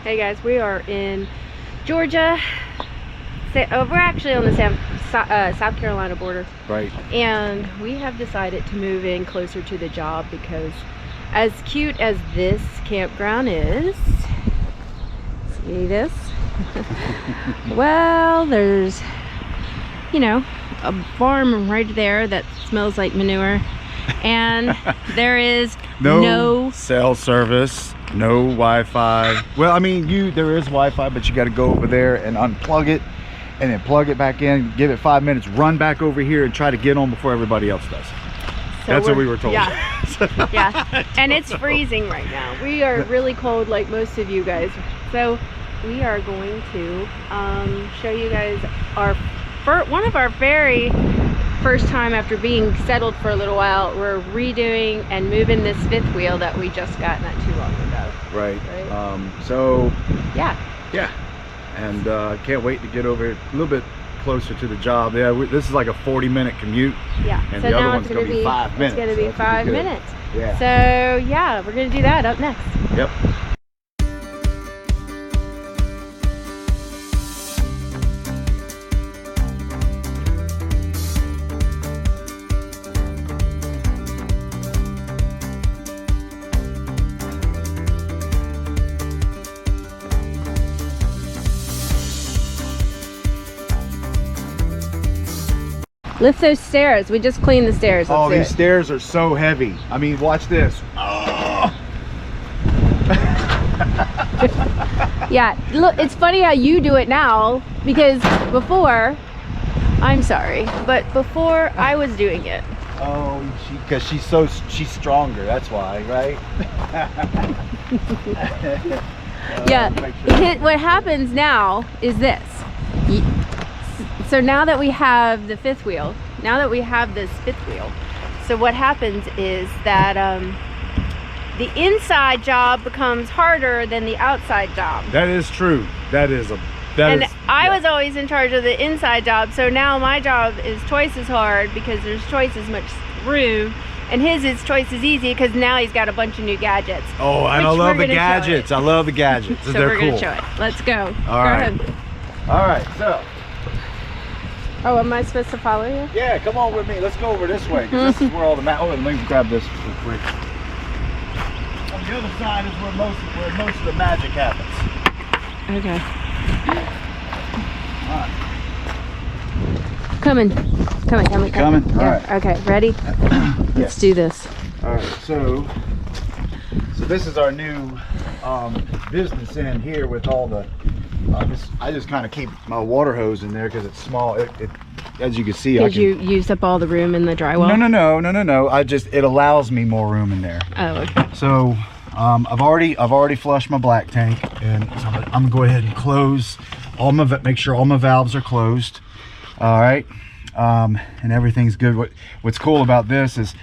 Hey guys, we are in Georgia. We're actually on the South Carolina border. Right. And we have decided to move in closer to the job because as cute as this campground is, see this? Well, there's, you know, a farm right there that smells like manure. And there is no cell service, no Wi-Fi. Well, I mean, there is Wi-Fi, but you got to go over there and unplug it and then plug it back in, give it 5 minutes, run back over here and try to get on before everybody else does. So that's what we were told. Yeah. Yeah. And it's freezing right now. We are really cold like most of you guys. So we are going to show you guys one of our very first time after being settled for a little while. We're redoing and moving this fifth wheel that we just got not too long ago. Right. So yeah, and can't wait to get over a little bit closer to the job. Yeah, this is like a 40-minute commute. Yeah. And so the other now one's gonna be 5 minutes. It's gonna be 5 minutes. Yeah. So yeah, we're gonna do that up next. Yep. Lift those stairs. We just cleaned the stairs. Oh, these stairs are so heavy. I mean, watch this. Oh. Yeah, look, it's funny how you do it now because before, I'm sorry, but before I was doing it. Oh, because she's stronger. That's why, right? Yeah. What happens now is this. So now that we have the fifth wheel, so what happens is that the inside job becomes harder than the outside job. That is true. I was always in charge of the inside job, so now my job is twice as hard because there's twice as much room, and his is twice as easy because now he's got a bunch of new gadgets. Oh, and I love the gadgets. I love the gadgets. So they're we're cool. gonna show it. Let's go. All right. Go ahead. All right, so. Oh, am I supposed to follow you? Yeah, come on with me. Let's go over this way. This is where all the let me grab this real quick. On the other side is where most of the magic happens. Okay. All right. Coming. All right. Okay, ready? Yes. Let's do this. All right, so this is our new business in here with all the I just kind of keep my water hose in there because it's small. It as you can see, because you used up all the room in the drywall. No. It allows me more room in there. Oh, okay. So I've already flushed my black tank, and so I'm gonna go ahead and close make sure all my valves are closed. All right, and everything's good. What's cool about this is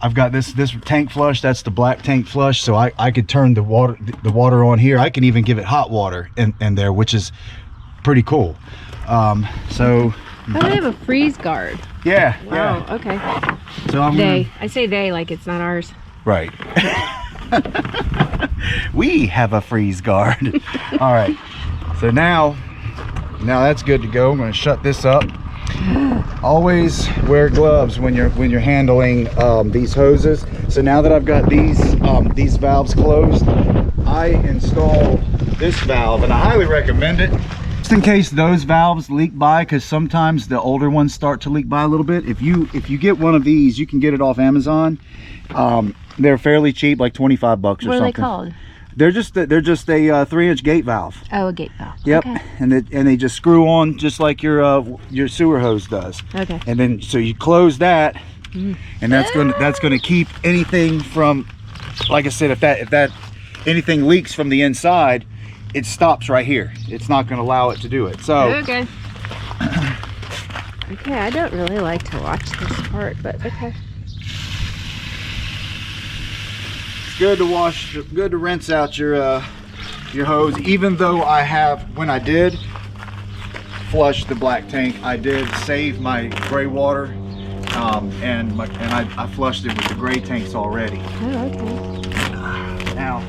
I've got this tank flush. That's the black tank flush, so I could turn the water on here. I can even give it hot water in there, which is pretty cool. So oh, they have a freeze guard. Yeah. Wow. Yeah. Okay. So I say they like it's not ours. Right. We have a freeze guard. All right. So now that's good to go. I'm going to shut this up. Always wear gloves when you're handling these hoses. So now that I've got these valves closed, I install this valve, and I highly recommend it just in case those valves leak by, because sometimes the older ones start to leak by a little bit. If you get one of these, you can get it off Amazon. They're fairly cheap, like 25 bucks or something. What are they called? They're just a 3-inch gate valve. Oh, a gate valve. Yep. Okay. And they just screw on just like your sewer hose does. Okay. And then so you close that, and that's gonna keep anything from, like I said, if that anything leaks from the inside, it stops right here. It's not gonna allow it to do it. So okay. Okay, I don't really like to watch this part, but okay. Good to rinse out your hose. Even though when I did flush the black tank, I did save my gray water, and I flushed it with the gray tanks already. Oh, okay. Now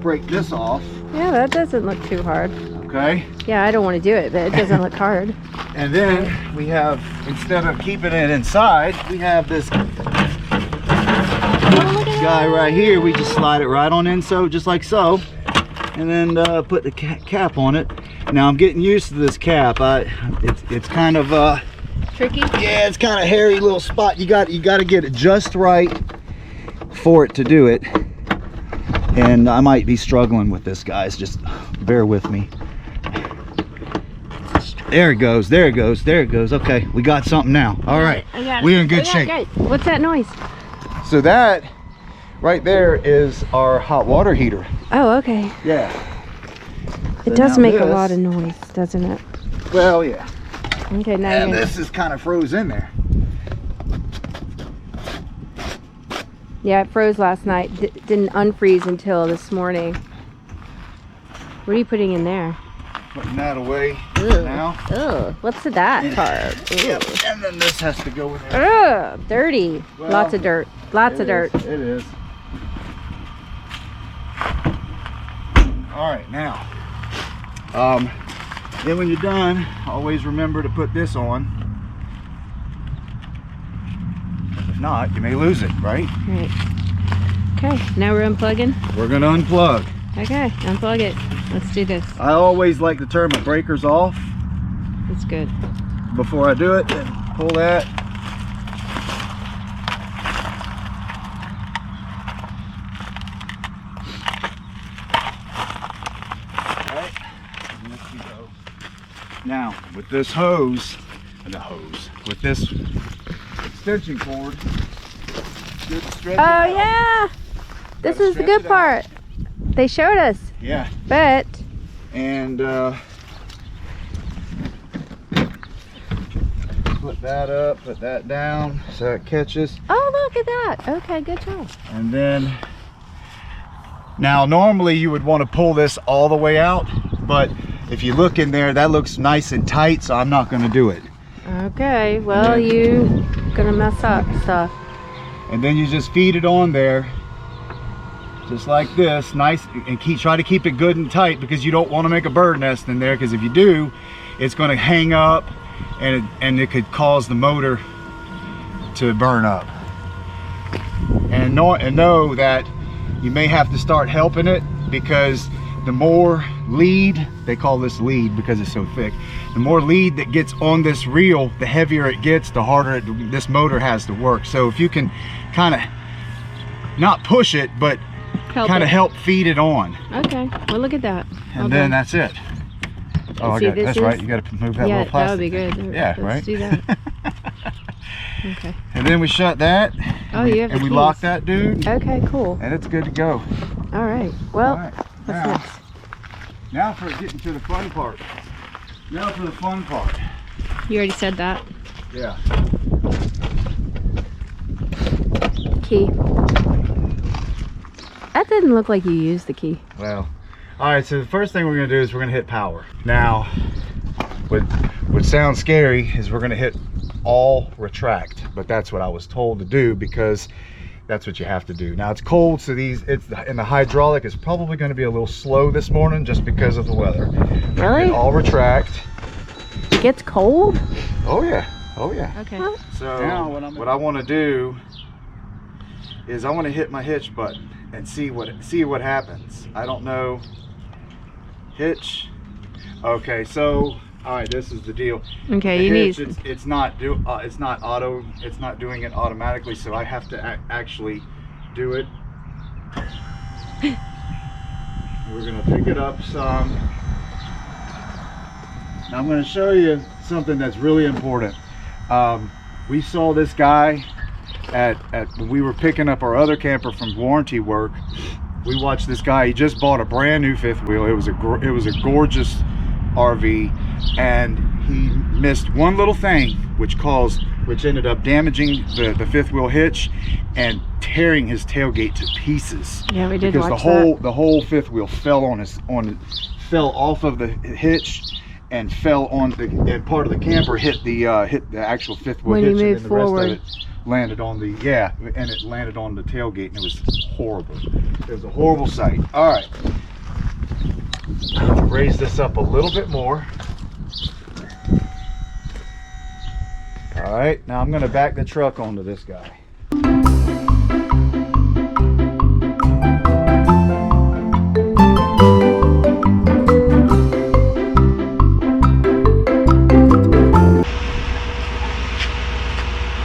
break this off. Yeah, that doesn't look too hard. Okay. Yeah, I don't want to do it, but it doesn't look hard. And then we have, instead of keeping it inside, we have this guy right here. We just slide it right on in, so just like so, and then put the cap on it. Now I'm getting used to this cap. It's kind of tricky. yeah, it's kind of hairy little spot. You got to get it just right for it to do it. And I might be struggling with this, guys. Just bear with me. There it goes. There it goes. There it goes. Okay, we got something now. All right, we're in good shape. What's that noise? So that right there is our hot water heater. Oh, okay. Yeah. It does make a lot of noise, doesn't it? Well, yeah. Okay, now And this is kind of froze in there. Yeah, it froze last night. Didn't unfreeze until this morning. What are you putting in there? Putting that away now. Ugh, what's that part? Yep. And then this has to go in there. Ugh, dirty. Well, Lots of dirt. Lots of dirt. It is. All right, now. Then when you're done, always remember to put this on. If not, you may lose it, right? Right. Okay, now we're unplugging. We're gonna unplug. Okay, unplug it. Let's do this. I always like to turn my breakers off That's good. before I do it, and pull that. All right, and there we go. Now, with this with this extension cord, just stretch it out. Oh yeah, this Gotta is the stretch good it part. They showed us, Yeah, but and put that up, put that down, so it catches. oh, look at that. Okay, good job. And then, now normally you would want to pull this all the way out, but if you look in there, that looks nice and tight, so I'm not going to do it. Okay, well, you gonna mess up stuff. And then you just feed it on there, just like this, nice, and try to keep it good and tight, because you don't want to make a bird nest in there, because if you do, it's going to hang up, and it could cause the motor to burn up. And know that you may have to start helping it, because the more lead, they call this lead because it's so thick, the more lead that gets on this reel, the heavier it gets, the harder this motor has to work. So if you can kind of not push it, but kind of help feed it on. Okay, well, look at that. And then that's it. Oh, See, that's right, you got to move that little plastic. Yeah, that would be good. Yeah, Let's right? do that. Okay. And then we shut that. Oh, you have the and we keys. lock that dude. Okay, cool. And it's good to go. All right. Well, All right. what's next? Now for getting to the fun part. Now for the fun part. You already said that. Yeah. Key. That didn't look like you used the key. Well, all right, so the first thing we're gonna do is we're gonna hit power. Now, what sounds scary is we're gonna hit all retract, but that's what I was told to do, because that's what you have to do. Now it's cold, so and the hydraulic is probably gonna be a little slow this morning just because of the weather. Really? All retract. It gets cold? Oh yeah, oh yeah. Okay. So now what I wanna do is I wanna hit my hitch button and see what happens. I don't know. Hitch. Okay, so all right, this is the deal. Okay, The you hitch, need. it's not doing it automatically, so I have to actually do it. We're gonna pick it up some. Now I'm gonna show you something that's really important. We saw this guy when we were picking up our other camper from warranty work. We watched this guy. He just bought a brand new fifth wheel. It was a gorgeous RV, and he missed one little thing, which ended up damaging the fifth wheel hitch and tearing his tailgate to pieces. Yeah, we did watch because the whole fifth wheel fell off of the hitch and fell on and part of the camper hit the actual fifth wheel hitch, and then the rest of it landed on it landed on the tailgate, and it was horrible. It was a horrible sight. All right, raise this up a little bit more. All right, now I'm gonna back the truck onto this guy.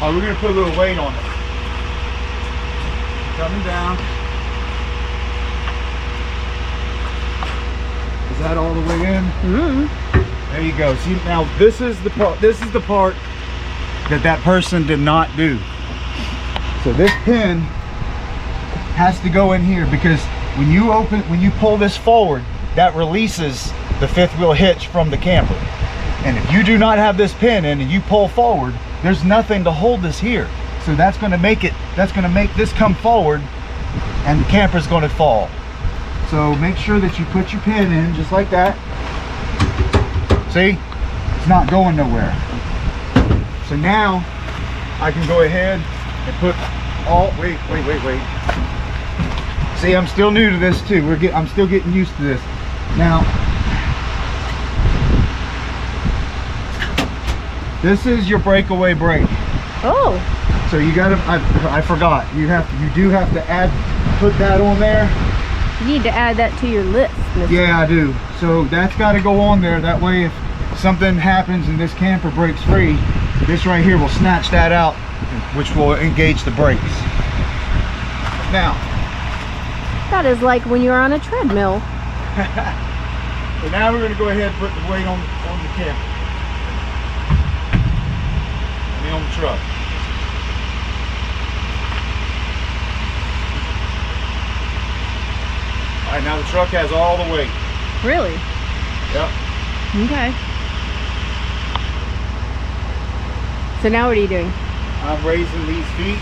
Oh, we're gonna put a little weight on it. Coming down. Is that all the way in? Mm-hmm. There you go. See, now this is the part. This is the part that person did not do. So this pin has to go in here, because when you pull this forward, that releases the fifth wheel hitch from the camper. And if you do not have this pin in and you pull forward, there's nothing to hold this here. So that's going to make this come forward, and the camper's going to fall. So make sure that you put your pin in just like that. See, it's not going nowhere. So now I can go ahead and put all, wait. See, I'm still new to this too. I'm still getting used to this. Now, this is your breakaway brake. Oh. So you gotta, I forgot, you do have to put that on there. You need to add that to your list, Mr. Yeah, I do. So that's gotta go on there. That way if something happens and this camper breaks free, this right here will snatch that out, which will engage the brakes. Now. That is like when you're on a treadmill. So now we're gonna go ahead and put the weight on the camper. On the truck. All right, now the truck has all the weight. Really? Yep. Okay. So now what are you doing? I'm raising these feet.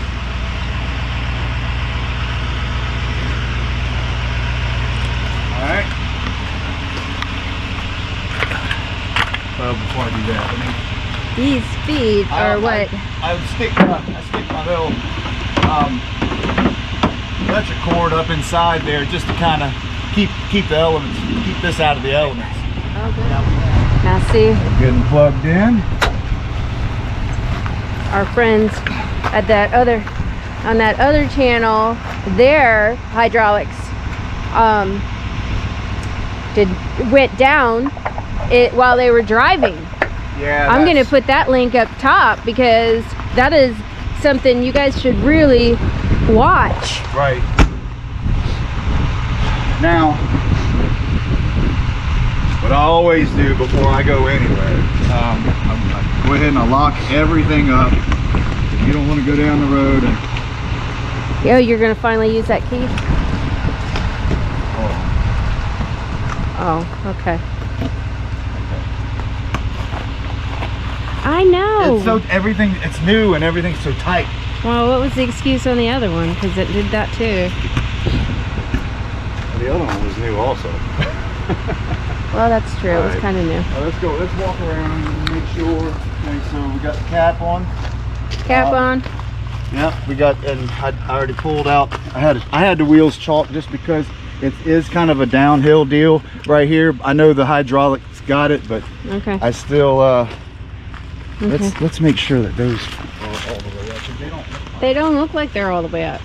All right. Well, before I do that, let me. These feet are what? I stick my little electric cord up inside there just to kind of keep the elements, keep this out of the elements. Oh, good. Now see, getting plugged in. Our friends at on that other channel, their hydraulics went down while they were driving. Yeah, I'm gonna put that link up top, because that is something you guys should really watch. Right. Now, what I always do before I go anywhere, I go ahead and I lock everything up. You don't want to go down the road and... Oh, you're gonna finally use that key? Oh, okay. I know. It's new and everything's so tight. Well, what was the excuse on the other one? Because it did that too. The other one was new also. Well, that's true. It was kind of new. Let's go. Let's walk around and make sure. Okay, so we got the cap on. Cap on. Yep, we got, and I already pulled out. I had the wheels chalked just because it is kind of a downhill deal right here. I know the hydraulics got it, but okay. I still Okay. let's make sure that those are all the way up. They don't look like they're all the way up.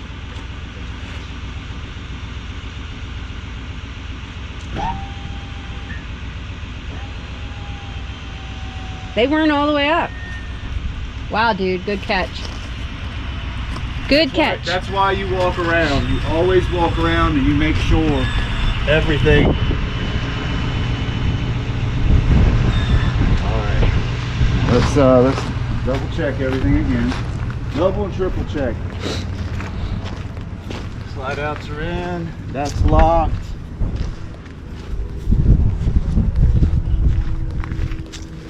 They weren't all the way up. Wow, dude, good catch. Good catch. That's why you walk around. You always walk around and you make sure everything. Let's double check everything again. Double and triple check. Slide outs are in. That's locked.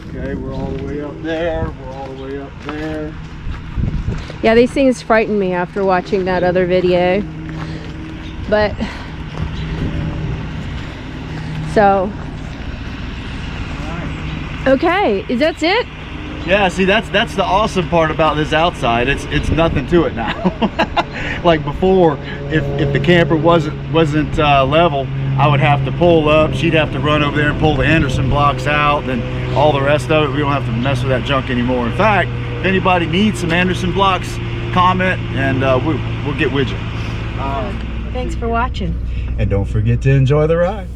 Okay, we're all the way up there. We're all the way up there. Yeah, these things frighten me after watching that other video. But so okay, that's it? Yeah, see, that's the awesome part about this outside. It's nothing to it now. Like before, if the camper wasn't level, I would have to pull up. She'd have to run over there and pull the Anderson blocks out, and all the rest of it. We don't have to mess with that junk anymore. In fact, if anybody needs some Anderson blocks, comment, and we'll get with you. Thanks for watching. And don't forget to enjoy the ride.